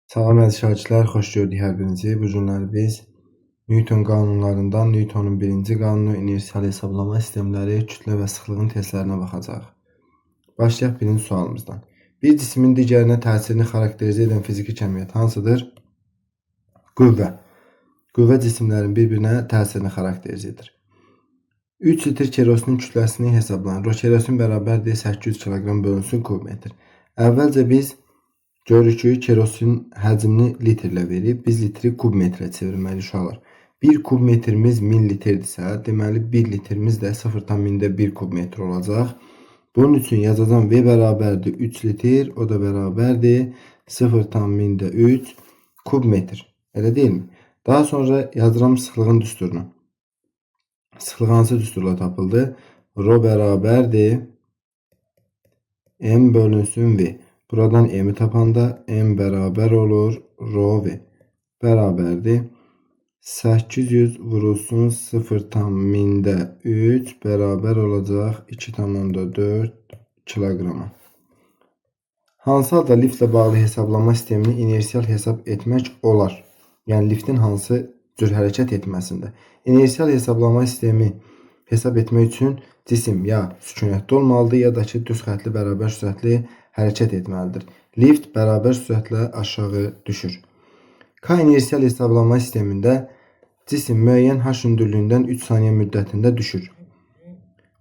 Salam əziz şagirdlər, xoş gördük hər birinizi. Bu günləri biz Newton qanunlarından Newtonun birinci qanunu, inersial hesablama sistemləri, kütlə və sıxlığın testlərinə baxacağıq. Başlayaq birinci sualımızdan. Bir cismin digərinə təsirini xarakterizə edən fiziki kəmiyyət hansıdır? Qüvvə. Qüvvə cisimlərin bir-birinə təsirini xarakterizə edir. 3 litr kerosinin kütləsini hesablanır. Kerosin bərabərdir 800 kg bölünsün kubmetr. Əvvəlcə biz görürük ki, kerosin həcmini litrlə verib, biz litri kubmetrə çevirməliyik uşaqlar. 1 kubmetrimiz 1000 litrdirsə, deməli 1 litrimiz də 0,1 kubmetr olacaq. Bunun üçün yazacağım V bərabərdir 3 litr, o da bərabərdir 0,3 kubmetr. Elə deyilmi? Daha sonra yazıram sıxlığın düsturunu. Sıxlıq hansı düsturla tapıldı? Rho bərabərdir M bölünsün V. Buradan M'i tapanda M bərabər olur Rho V. Bərabərdir 800 vurulsun 0,3 bərabər olacaq 2,4 kiloqrama. Hansı halda liftlə bağlı hesablama sistemini inersial hesab etmək olar? Yəni liftin hansı cür hərəkət etməsində. İnersial hesablama sistemi hesab etmək üçün cisim ya sükunətli olmalıdır, ya da ki, düz xətli bərabər sürətli hərəkət etməlidir. Lift bərabər sürətlə aşağı düşür. K inersial hesablama sistemində cisim müəyyən H hündürlüyündən 3 saniyə müddətində düşür.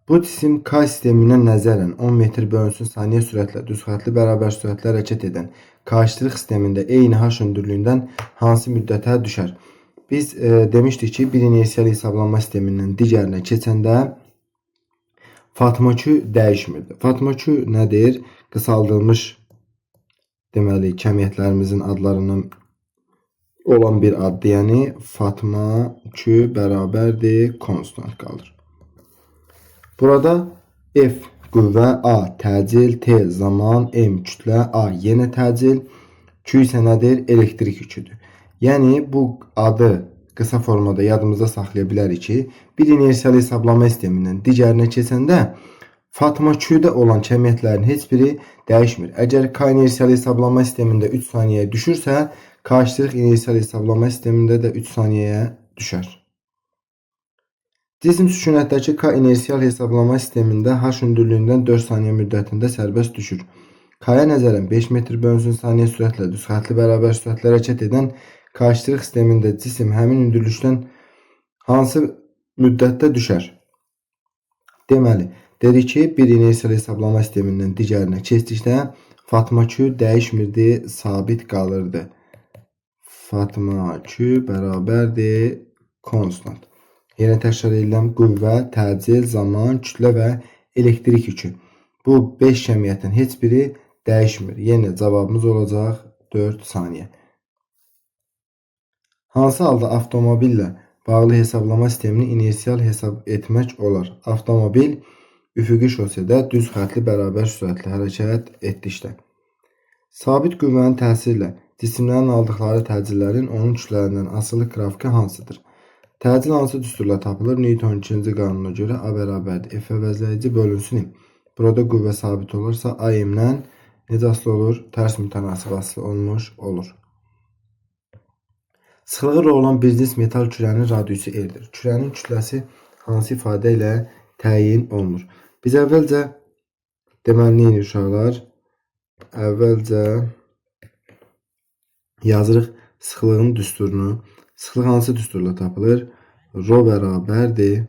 Bu cisim K sisteminə nəzərən 10 metr bölünsün saniyə sürətlə düz xətli bərabər sürətlə hərəkət edən karşıtırıq sistemində eyni H hündürlüyündən hansı müddətə düşər? Biz demişdik ki, bir inersial hesablama sistemindən digərinə keçəndə Fatma-Q dəyişmirdi. Fatma-Q nədir? Qısaldılmış deməli kəmiyyətlərimizin adlarından olan bir addır. Yəni Fatma-Q bərabərdir konstant qalır. Burada F qüvvə, A təcil, T zaman, M kütlə, A yenə təcil, Q isə nədir? Elektrik yüküdür. Yəni bu adı qısa formada yadımızda saxlaya bilərik ki, bir inersial hesablama sistemindən digərinə keçəndə Fatma-Q'da olan kəmiyyətlərin heç biri dəyişmir. Əgər K inersial hesablama sistemində 3 saniyəyə düşürsə, karşıtırıq inersial hesablama sistemində də 3 saniyəyə düşər. Cisim sükunətdəki K inersial hesablama sistemində H hündürlüyündən 4 saniyə müddətində sərbəst düşür. K-ya nəzərən 5 metr bölünsün saniyə sürətlə düz xətli bərabər sürətlə hərəkət edən karşıtırıq sistemində cisim həmin hündürlükdən hansı müddətdə düşər? Deməli, dedik ki, bir inersial hesablama sistemindən digərinə keçdikdə Fatma-Q dəyişmirdi, sabit qalırdı. Fatma-Q bərabərdir konstant. Yenə təkrar edirəm, qüvvə, təcil, zaman, kütlə və elektrik yükü. Bu 5 kəmiyyətin heç biri dəyişmir. Yenə cavabımız olacaq 4 saniyə. Hansı halda avtomobillə bağlı hesablama sistemini inersial hesab etmək olar? Avtomobil üfüqi şosedə düz xətli bərabər sürətlə hərəkət etdikdə. Sabit qüvvənin təsiri ilə cisimlərin aldıqları təcillərin onun kütlələrindən asılı qrafiki hansıdır? Təcil hansı düsturla tapılır? Newtonun 2-ci qanununa görə A bərabərdir F əvəzləyici bölünsün. Burada qüvvə sabit olursa A M-lə necə asılı olur? Tərs mütənasib asılı olmuş olur. Sıxlığı R olan bir cins metal kürənin radiusu R-dir. Kürənin kütləsi hansı ifadə ilə təyin olunur? Biz əvvəlcə deməli neyini uşaqlar? Əvvəlcə yazırıq sıxlığın düsturunu. Sıxlıq hansı düsturla tapılır? Rho bərabərdir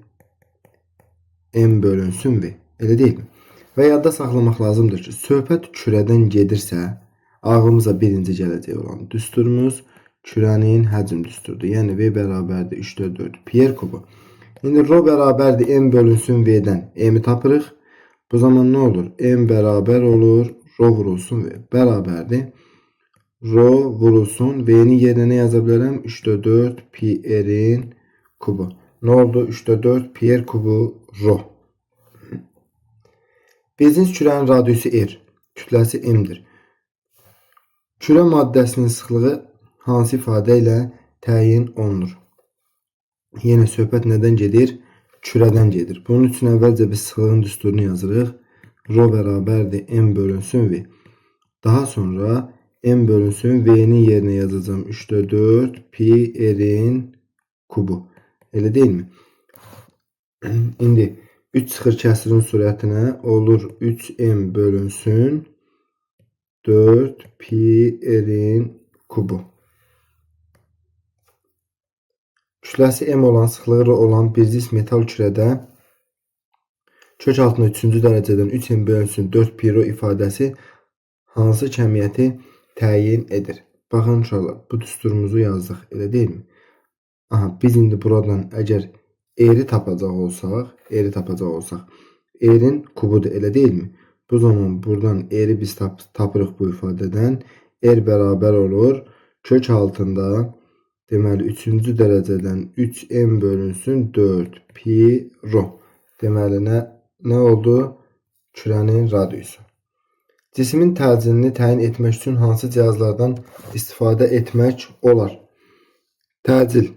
M bölünsün V. Elə deyilmi? Və yadda saxlamaq lazımdır ki, söhbət kürədən gedirsə, ağlımıza birinci gələcək olan düsturumuz kürənin həcm düsturudur. Yəni V bərabərdir 3/4 pi kubu. İndi Rho bərabərdir M bölünsün V-dən M-i tapırıq. Bu zaman nə olur? M bərabər olur Rho vurulsun V. Bərabərdir Rho vurulsun V-ni yerinə nə yaza bilərəm? 3/4 pi R-in kubu. Nə oldu? 3/4 pi R kubu Rho. Bezins kürənin radiusu R, kütləsi M-dir. Kürə maddəsinin sıxlığı hansı ifadə ilə təyin olunur? Yenə söhbət nədən gedir? Kürədən gedir. Bunun üçün əvvəlcə biz sıxlığın düsturunu yazırıq. Rho bərabərdir M bölünsün V. Daha sonra M bölünsün V'nin yerine yazacağım. 3'te 4 pi R'in kubu. Elə deyilmi? İndi 3 çıxır kəsirin sürətinə olur 3M bölünsün 4 pi R'in kubu. Kütləsi M olan, sıxlığı R olan bir cis metal kürədə kök altında 3-cü dərəcədən 3M bölünsün 4 pi R ifadəsi hansı kəmiyyəti təyin edir? Baxın uşaqlar, bu düsturumuzu yazdıq, elə deyilmi? Aha, biz indi buradan əgər R'i tapacaq olsaq, R'in kubudur, elə deyilmi? Bu zaman buradan R'i biz tapırıq bu ifadədən. R bərabər olur. Kök altında deməli 3-cü dərəcədən 3M bölünsün 4 pi R. Deməli nə oldu? Kürənin radiusu. Cismin təcilini təyin etmək üçün hansı cihazlardan istifadə etmək olar? Təcil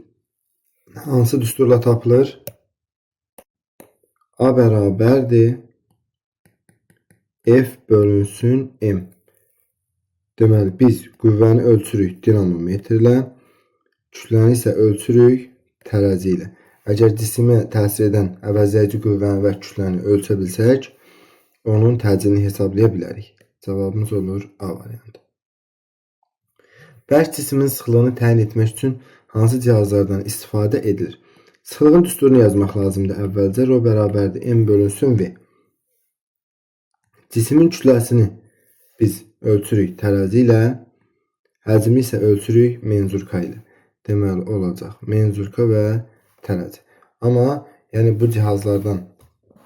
hansı düsturla tapılır? A bərabərdir F bölünsün M. Deməli biz qüvvəni ölçürük dinamometrlə, kütləni isə ölçürük tərəzi ilə. Əgər cisimə təsir edən əvəzləyici qüvvəni və kütləni ölçə bilsək, onun təcilini hesablaya bilərik. Cavabımız olur A variantı. Bərk cismin sıxlığını təyin etmək üçün hansı cihazlardan istifadə edilir? Sıxlığın düsturunu yazmaq lazımdır əvvəlcə. Rho bərabərdir M bölünsün V. Cismin kütləsini biz ölçürük tərəzi ilə, həcmi isə ölçürük menzurka ilə. Deməli olacaq menzurka və tərəzi. Amma yəni bu cihazlardan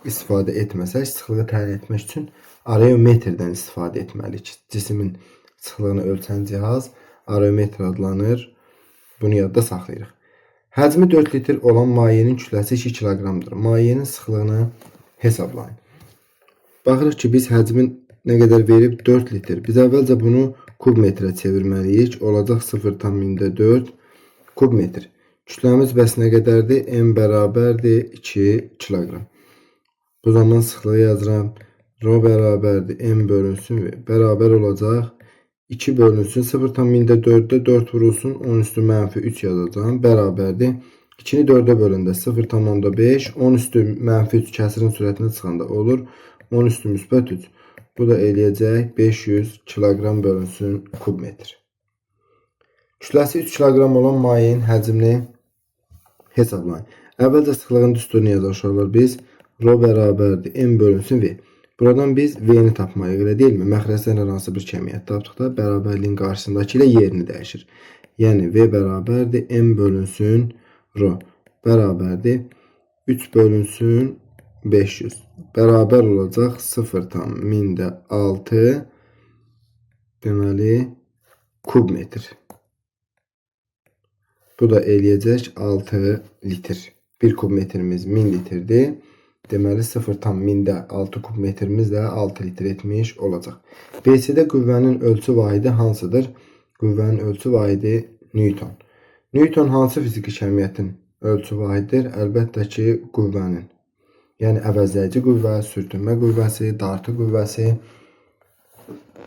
istifadə etməsək, sıxlığı təyin etmək üçün areometrdən istifadə etməliyik. Cismin sıxlığını ölçən cihaz areometr adlanır. Bunu yadda saxlayırıq. Həcmi 4 litr olan mayenin kütləsi 2 kiloqramdır. Mayenin sıxlığını hesablayın. Baxırıq ki, biz həcmin nə qədər verib 4 litr. Biz əvvəlcə bunu kub metrə çevirməliyik. Olacaq 0,4 kub metr. Kütləmiz bəs nə qədərdir? M bərabərdir 2 kiloqram. Bu zaman sıxlığı yazıram. Rho bərabərdir M bölünsün V. Bərabər olacaq 2 bölünsün 0,4'də 4 vurulsun 10 üstü mənfi 3 yazacağım. Bərabərdir 2'ni 4'ə bölündə 0,5 10 üstü mənfi 3 kəsirin sürətinə çıxanda olur 10 üstü müsbət 3. Bu da eləyəcək 500 kiloqram bölünsün kub metr. Kütləsi 3 kiloqram olan mayenin həcmini hesablayın. Əvvəlcə sıxlığın düsturunu yazaq uşaqlar biz. Rho bərabərdir M bölünsün V. Buradan biz V'ni tapmayıq, elə deyilmi? Məxrəcdən hər hansı bir kəmiyyət tapdıqda bərabərliyin qarşısındakı ilə yerini dəyişir. Yəni V bərabərdir M bölünsün Rho. Bərabərdir 3 bölünsün 500. Bərabər olacaq 0,6 deməli kub metr. Bu da eləyəcək 6 litr. 1 kub metrimiz 1000 litrdir. Deməli 0,6 kub metrimiz də 6 litr etmiş olacaq. BC-də qüvvənin ölçü vahidi hansıdır? Qüvvənin ölçü vahidi Newton. Newton hansı fiziki kəmiyyətin ölçü vahididir? Əlbəttə ki, qüvvənin. Yəni əvəzləyici qüvvə, sürtünmə qüvvəsi, dartı qüvvəsi,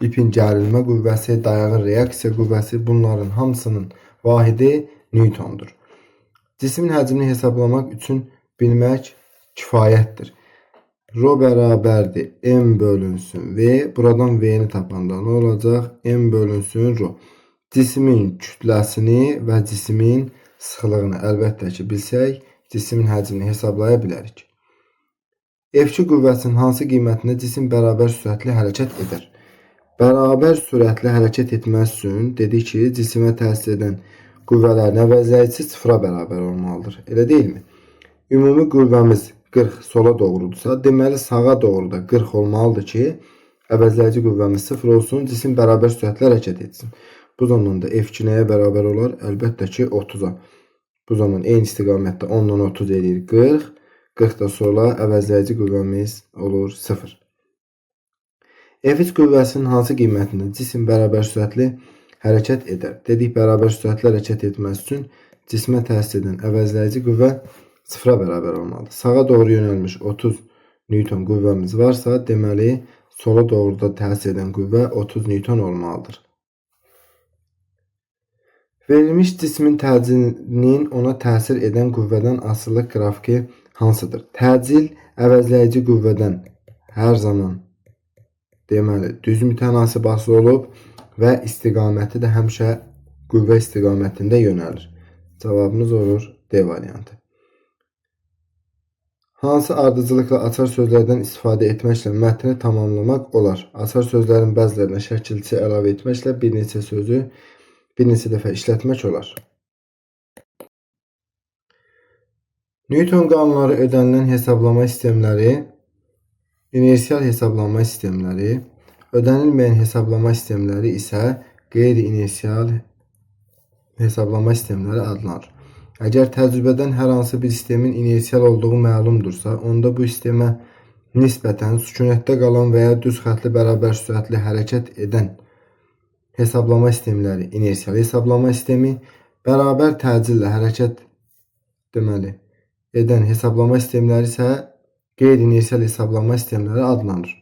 ipin gərilmə qüvvəsi, dayağın reaksiya qüvvəsi, bunların hamısının vahidi Newtondur. Cismin həcmini hesablamaq üçün bilmək kifayətdir. Rho bərabərdir M bölünsün V. Buradan V'ni tapanda nə olacaq? M bölünsün Rho. Cismin kütləsini və cismin sıxlığını əlbəttə ki bilsək, cismin həcmini hesablaya bilərik. F2 qüvvəsinin hansı qiymətində cisim bərabər sürətli hərəkət edər? Bərabər sürətli hərəkət etməsi üçün dedik ki, cisimə təsir edən qüvvələrin əvəzləyicisi sıfıra bərabər olmalıdır. Elə deyilmi? Ümumi qüvvəmiz 40 sola doğrudursa, deməli sağa doğru da 40 olmalıdır ki, əvəzləyici qüvvəmiz 0 olsun, cisim bərabər sürətlə hərəkət etsin. Bu zaman da F2 nəyə bərabər olar? Əlbəttə ki 30'a. Bu zaman eyni istiqamətdə 10'dan 30 eləyir 40. 40 da sola əvəzləyici qüvvəmiz olur 0. F3 qüvvəsinin hansı qiymətində cisim bərabər sürətli hərəkət edər? Dedik, bərabər sürətli hərəkət etməsi üçün cismə təsir edən əvəzləyici qüvvə sıfıra bərabər olmalıdır. Sağa doğru yönəlmiş 30 Newton qüvvəmiz varsa, deməli sola doğru da təsir edən qüvvə 30 Newton olmalıdır. Verilmiş cismin təcilinin ona təsir edən qüvvədən asılı qrafiki hansıdır? Təcil əvəzləyici qüvvədən hər zaman deməli düz mütənasib asılı olub və istiqaməti də həmişə qüvvə istiqamətində yönəlir. Cavabımız olur D variantı. Hansı ardıcılıqla açar sözlərdən istifadə etməklə mətni tamamlamaq olar? Açar sözlərin bəzilərinə şəkilçi əlavə etməklə bir neçə sözü bir neçə dəfə işlətmək olar. Newton qanunları ödənilən hesablama sistemləri, inersial hesablama sistemləri, ödənilməyən hesablama sistemləri isə qeyri-inersial hesablama sistemləri adlanır. Əgər təcrübədən hər hansı bir sistemin inersial olduğu məlumdursa, onda bu sistemə nisbətən sükunətdə qalan və ya düz xətli bərabər sürətli hərəkət edən hesablama sistemləri inersial hesablama sistemi, bərabər təcillə hərəkət edən hesablama sistemləri isə qeyri-inersial hesablama sistemləri adlanır.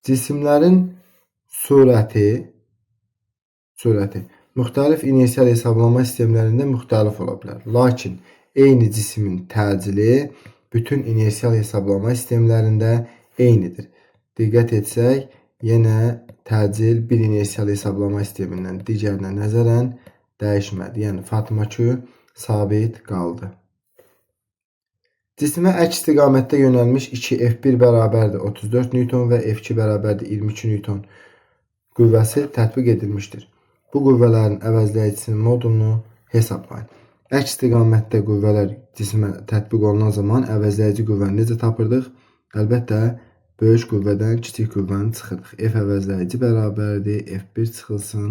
Cisimlərin sürəti müxtəlif inersial hesablama sistemlərində müxtəlif ola bilər. Lakin eyni cismin təcili bütün inersial hesablama sistemlərində eynidir. Diqqət etsək, yenə təcil bir inersial hesablama sistemindən digərinə nəzərən dəyişmədi. Yəni Fatıma 2 sabit qaldı. Cisimə əks istiqamətdə yönəlmiş 2F1 bərabərdir 34 Newton və F2 bərabərdir 22 Newton qüvvəsi tətbiq edilmişdir. Bu qüvvələrin əvəzləyicisinin modulunu hesablayın. Əks istiqamətdə qüvvələr cisimə tətbiq olunan zaman əvəzləyici qüvvəni necə tapırdıq? Əlbəttə, böyük qüvvədən kiçik qüvvəni çıxırdıq. F əvəzləyici bərabərdir, F1 çıxılsın,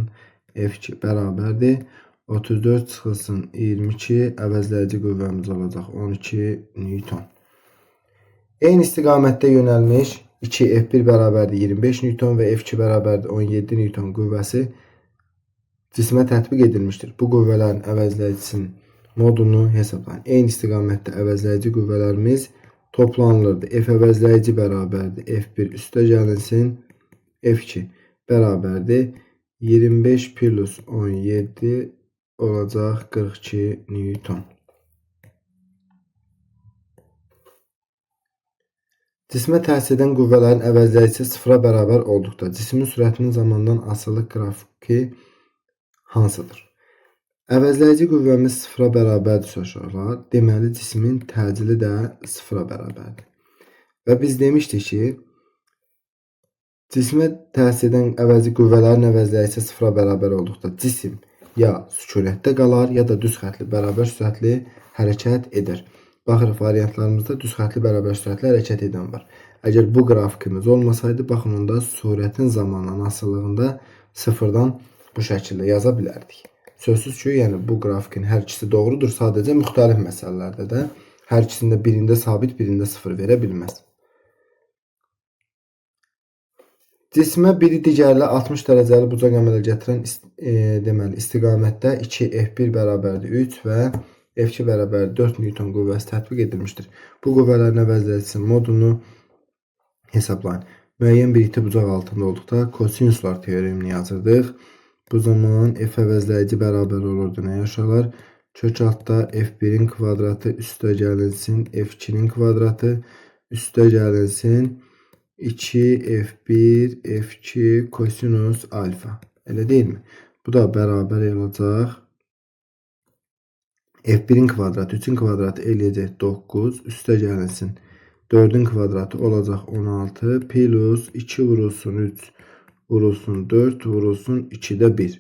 F2 bərabərdir. 34 çıxılsın 22 əvəzləyici qüvvəmiz olacaq 12 Newton. Eyni istiqamətdə yönəlmiş 2F1 bərabərdir 25 Newton və F2 bərabərdir 17 Newton qüvvəsi cisimə tətbiq edilmişdir. Bu qüvvələrin əvəzləyicisinin modulunu hesablayın. Eyni istiqamətdə əvəzləyici qüvvələrimiz toplanılırdı. F əvəzləyici bərabərdir F1 üstə gəlinsin F2 bərabərdir 25 plus 17 olacaq 42 Newton. Cismə təsir edən qüvvələrin əvəzləyicisi sıfıra bərabər olduqda cismin sürətinin zamandan asılı qrafiki hansıdır? Əvəzləyici qüvvəmiz sıfıra bərabərdirsə uşaqlar, deməli cismin təcili də sıfıra bərabərdir. Və biz demişdik ki, cismə təsir edən qüvvələrin əvəzləyicisi sıfıra bərabər olduqda cisim ya sükunətdə qalar, ya da düz xətli bərabər sürətli hərəkət edər. Baxırıq, variantlarımızda düz xətli bərabər sürətli hərəkət edən var. Əgər bu qrafikimiz olmasaydı, baxın, onda sürətin zamanla asılılığında sıfırdan bu şəkildə yaza bilərdik. Sözsüz ki, yəni bu grafikin hər ikisi doğrudur, sadəcə müxtəlif məsələlərdə də hər ikisində birində sabit, birində sıfır verə bilməz. Cismə biri digərlə 60 dərəcəli bucaq əmələ gətirən istiqamətdə 2F1 bərabərdir 3 və F2 bərabərdir 4 Newton qüvvəsi tətbiq edilmişdir. Bu qüvvələrin əvəzləyicisinin modulunu hesablayın. Müəyyən bir iti bucaq altında olduqda kosinuslar teoremini yazırdıq. Bu zaman F əvəzləyici bərabər olurdu nə uşaqlar? Kök altda F1-in kvadratı üstə gəlinsin F2-nin kvadratı üstə gəlinsin 2F1, F2 kosinus alfa. Elə deyilmi? Bu da bərabər olacaq. F1-in kvadratı, 3-ün kvadratı eləyəcək 9, üstə gəlinsin 4-ün kvadratı olacaq 16, plus 2 vurulsun 3, vurulsun 4, vurulsun 2-də 1.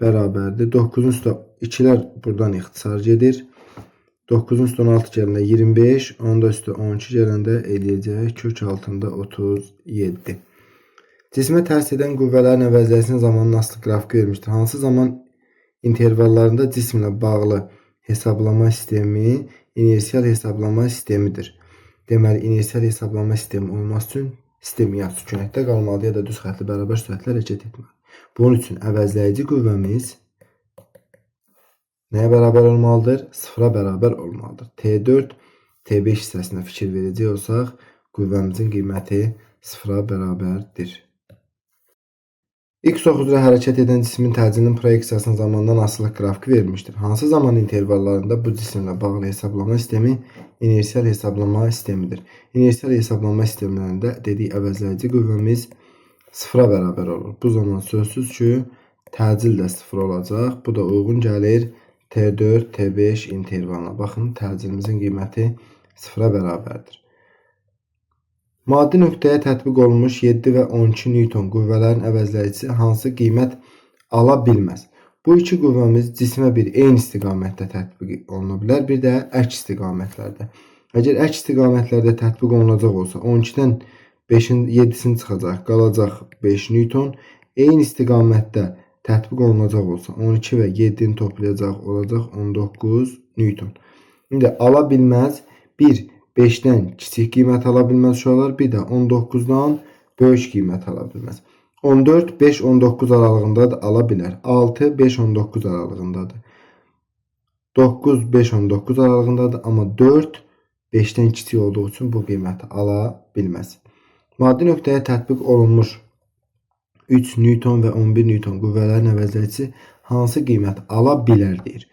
Bərabərdir. 9-un üstə 2'lər buradan ixtisar gedir. 9'un üstə 16 gələndə 25, 10'da üstə 12 gələndə eləyəcək kök altında 37. Cismə təsir edən qüvvələrin əvəzləyicinin zamanın asılı qrafiki vermişdir. Hansı zaman intervallarında cismlə bağlı hesablama sistemi inersial hesablama sistemidir. Deməli, inersial hesablama sistemi olması üçün sistem ya sükunətdə qalmalı, ya da düz xətli bərabər sürətlə hərəkət etməli. Bunun üçün əvəzləyici qüvvəmiz nəyə bərabər olmalıdır? Sıfıra bərabər olmalıdır. T4, T5 hissəsinə fikir verəcək olsaq, qüvvəmizin qiyməti sıfıra bərabərdir. X ox üzrə hərəkət edən cismin təcilinin proyeksiyasının zamandan asılı qrafiki verilmişdir. Hansı zaman intervallarında bu cisimlə bağlı hesablama sistemi inersial hesablama sistemidir? İnersial hesablama sistemlərində dedik əvəzləyici qüvvəmiz sıfıra bərabər olur. Bu zaman sözsüz ki, təcil də sıfır olacaq. Bu da uyğun gəlir T4, T5 intervalına. Baxın, təcilімizin qiyməti sıfıra bərabərdir. Maddi nöqtəyə tətbiq olunmuş 7 və 12 Newton qüvvələrin əvəzləyicisi hansı qiymət ala bilməz? Bu iki qüvvəmiz cismə bir eyni istiqamətdə tətbiq oluna bilər, bir də əks istiqamətlərdə. Əgər əks istiqamətlərdə tətbiq olunacaq olsa, 12-dən 5-in 7-sini çıxacaq, qalacaq 5 Newton. Eyni istiqamətdə tətbiq olunacaq olsa, 12 və 7-ni toplayacaq, olacaq 19 Newton. İndi ala bilməz, 1 5-dən kiçik qiymət ala bilməz uşaqlar, bir də 19-dan böyük qiymət ala bilməz. 14, 5, 19 aralığındadır, ala bilər. 6, 5, 19 aralığındadır. 9, 5, 19 aralığındadır, amma 4, 5-dən kiçik olduğu üçün bu qiyməti ala bilməz. Maddi nöqtəyə tətbiq olunmuş 3 Newton və 11 Newton qüvvələrin əvəzləyicisi hansı qiymət ala bilər deyir.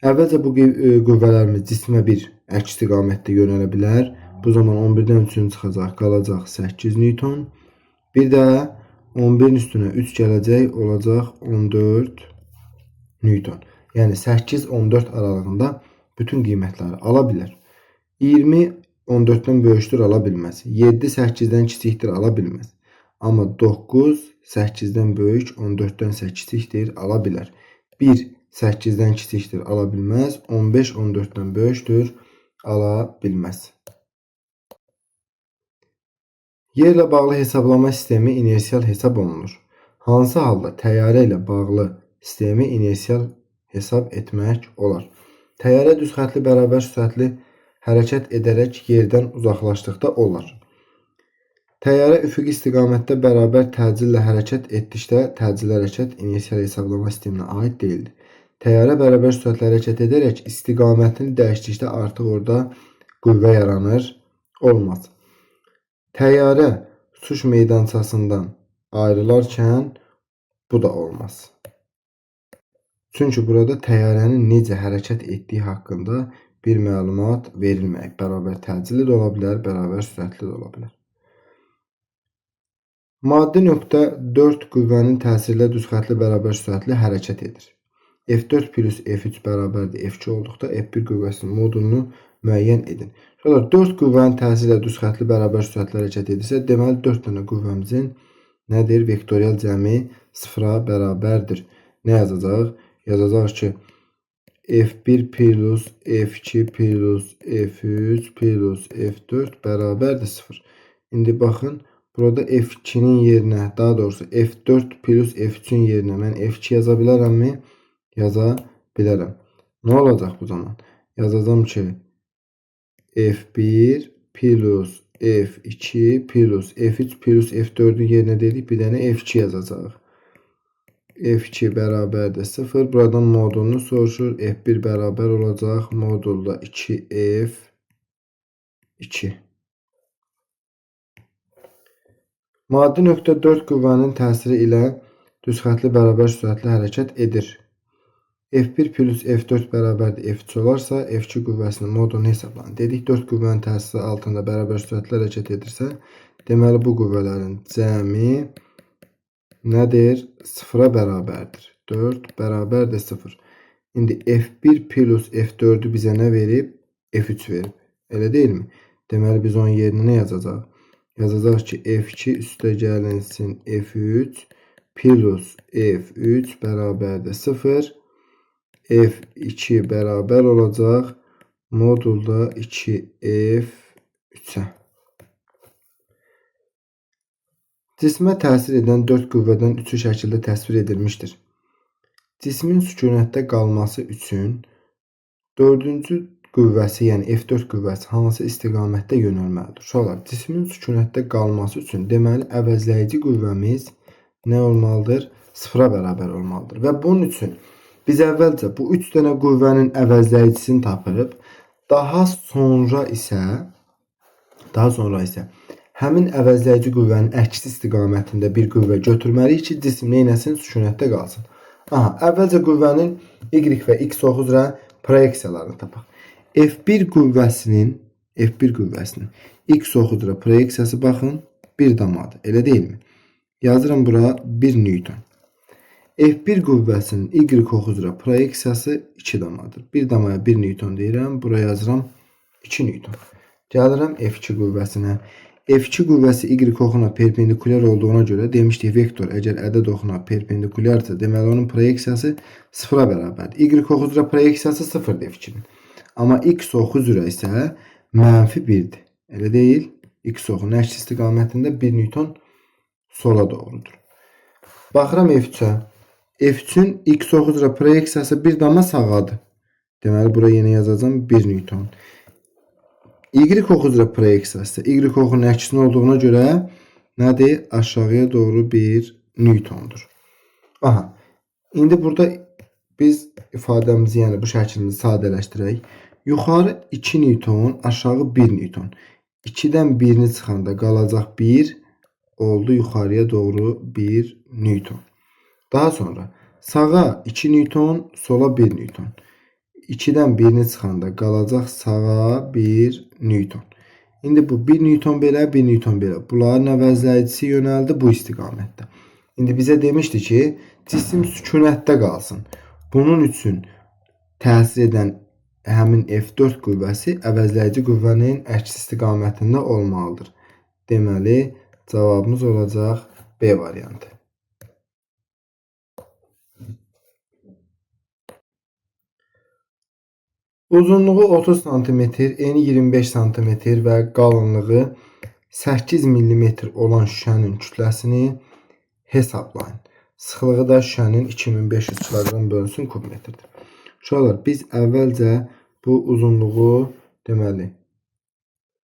Əvvəlcə bu qüvvələrimiz cismə bir əks istiqamətdə yönələ bilər. Bu zaman 11-dən 3-ün çıxacaq, qalacaq 8 Newton. Bir də 11-in üstünə 3 gələcək, olacaq 14 Newton. Yəni 8-14 aralığında bütün qiymətləri ala bilər. 20 14-dən böyükdür, ala bilməz. 7 8-dən kiçikdir, ala bilməz. Amma 9 8-dən böyük, 14-dən isə kiçikdir, ala bilər. 1 8-dən kiçikdir, ala bilməz. 15 14-dən böyükdür, ala bilməz. Yerlə bağlı hesablama sistemi inersial hesab olunur. Hansı halda təyyarə ilə bağlı sistemi inersial hesab etmək olar? Təyyarə düz xətli bərabər sürətli hərəkət edərək yerdən uzaqlaşdıqda olar. Təyyarə üfüqi istiqamətdə bərabər təcillə hərəkət etdikdə təcil hərəkət inersial hesablama sisteminə aid deyildir. Təyyarə bərabər sürətlə hərəkət edərək istiqamətini dəyişdikdə artıq orada qüvvə yaranır, olmaz. Təyyarə uçuş meydançasından ayrılarkən bu da olmaz. Çünki burada təyyarənin necə hərəkət etdiyi haqqında bir məlumat verilməyib. Bərabər təcilli də ola bilər, bərabər sürətli də ola bilər. Maddi nöqtə 4 qüvvənin təsirlə düz xətli bərabər sürətli hərəkət edir. F4 plus F3 bərabərdir F2 olduqda F1 qüvvəsinin modulunu müəyyən edin. 4 qüvvənin təsirlə düz xətli bərabər sürətli hərəkət edirsə, deməli 4 dənə qüvvəmizin nədir? Vektorial cəmi 0-a bərabərdir. Nə yazacaq? Yazacaq ki, F1 plus F2 plus F3 plus F4 bərabərdir 0. İndi baxın, burada F2-nin yerinə, daha doğrusu F4 plus F3-ün yerinə mən F2 yaza bilərəmmi? Yaza bilərəm. Nə olacaq bu zaman? Yazacağım ki, F1 plus F2 plus F3 plus F4'ün yerinə dedik, bir dənə F2 yazacaq. F2 bərabərdir 0. Buradan modulunu soruşur. F1 bərabər olacaq. Modulda 2F2. Maddi nöqtə 4 qüvvənin təsiri ilə düz xətli bərabər sürətli hərəkət edir. F1 plus F4 bərabərdir F3 olarsa, F2 qüvvəsinin modulunu hesablanır. Dedik, 4 qüvvənin təsiri altında bərabər sürətli hərəkət edirsə, deməli bu qüvvələrin cəmi nədir? 0-a bərabərdir. 4 bərabərdir 0. İndi F1 plus F4'ü bizə nə verib? F3 verib. Elə deyilmi? Deməli, biz onun yerinə nə yazacaq? Yazacaq ki, F2 üstə gəlinsin F3 plus F3 bərabərdir 0. F2 bərabər olacaq modulda 2F3-ə. Cismə təsir edən 4 qüvvədən 3-ü şəkildə təsvir edilmişdir. Cismin sükunətdə qalması üçün 4-cü qüvvəsi, yəni F4 qüvvəsi hansı istiqamətdə yönəlməlidir? Uşaqlar, cismin sükunətdə qalması üçün deməli əvəzləyici qüvvəmiz nə olmalıdır? 0-a bərabər olmalıdır. Və bunun üçün biz əvvəlcə bu 3 dənə qüvvənin əvəzləyicisini tapıb, daha sonra isə həmin əvəzləyici qüvvənin əksi istiqamətində bir qüvvə götürməliyik ki, cisim neynəsin? Sükunətdə qalsın. Əvvəlcə qüvvənin Y və X oxu üzrə proyeksiyalarını tapaq. F1 qüvvəsinin X oxu üzrə proyeksiyası baxın 1 damadır. Elə deyilmi? Yazıram bura 1 Newton. F1 qüvvəsinin Y oxu üzrə proyeksiyası 2 damadır. 1 damaya 1 Newton deyirəm. Bura yazıram 2 Newton. Gəlirəm F2 qüvvəsinə. F2 qüvvəsi Y oxuna perpendikulyar olduğuna görə demişdik vektor əgər ədəd oxuna perpendikulyarsa, deməli onun proyeksiyası 0-a bərabərdir. Y oxu üzrə proyeksiyası 0-dır F2-nin. Amma X oxu üzrə isə -1-dir. Elə deyil? X oxunun əks istiqamətində 1 Newton sola doğrudur. Baxıram F3-ə. F3-ün X oxu üzrə proyeksiyası 1 dama sağadır. Deməli bura yenə yazacağım 1 Newton. Y oxu üzrə proyeksiyası Y oxunun əksinə olduğuna görə nədir? Aşağıya doğru 1 Newtondur. İndi burada biz ifadəmizi, yəni bu şəklimizi sadələşdirək. Yuxarı 2 Newton, aşağı 1 Newton. 2-dən 1-ni çıxanda qalacaq 1 oldu yuxarıya doğru 1 Newton. Daha sonra sağa 2 Newton, sola 1 Newton. 2-dən 1-ni çıxanda qalacaq sağa 1 Newton. İndi bu 1 Newton belə, 1 Newton belə. Bunların əvəzləyicisi yönəldi bu istiqamətdə. İndi bizə demişdi ki, cisim sükunətdə qalsın. Bunun üçün təsir edən həmin F4 qüvvəsi əvəzləyici qüvvənin əks istiqamətində olmalıdır. Deməli, cavabımız olacaq B variantı. Uzunluğu 30 cm, eni 25 cm və qalınlığı 8 mm olan şüşənin kütləsini hesablayın. Sıxlığı da şüşənin 2500 kg bölünsün kubmetrdir. Uşaqlar, biz əvvəlcə bu uzunluğu, deməli,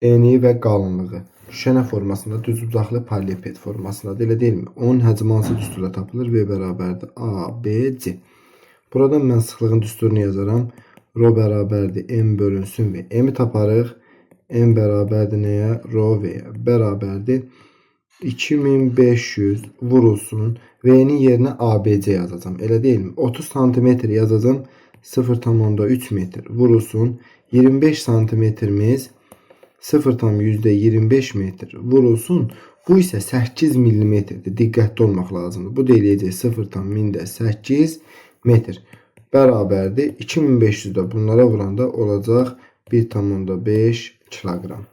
eni və qalınlığı şüşə formasında, düz uzaqlı polieped formasındadır, elə deyilmi? Onun həcmi hansı düsturla tapılır? V bərabərdir A, B, C. Buradan mən sıxlığın düsturunu yazaram. Rho bərabərdir M bölünsün V. M-i taparıq. M bərabərdir nəyə? Rho V-yə. Bərabərdir 2500 vurulsun. V-nin yerinə ABC yazacağım. Elə deyilmi? 30 cm yazacağım. 0,3 metr vurulsun. 25 santimetrimiz 0,25 metr vurulsun. Bu isə 8 mm-dir. Diqqətli olmaq lazımdır. Bu da eləyəcək 0,8 metr. Bərabərdir. 2500 də bunlara vuranda olacaq 1,5 kiloqram.